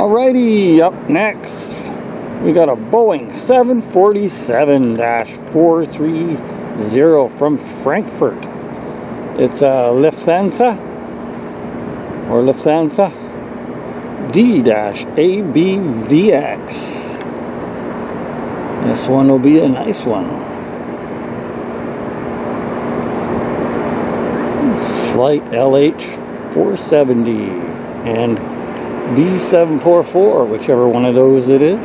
Alrighty, up next we got a Boeing 747-430 from Frankfurt. It's a Lufthansa D-ABVX. This one will be a nice one. It's flight LH470 and B744, whichever one of those it is.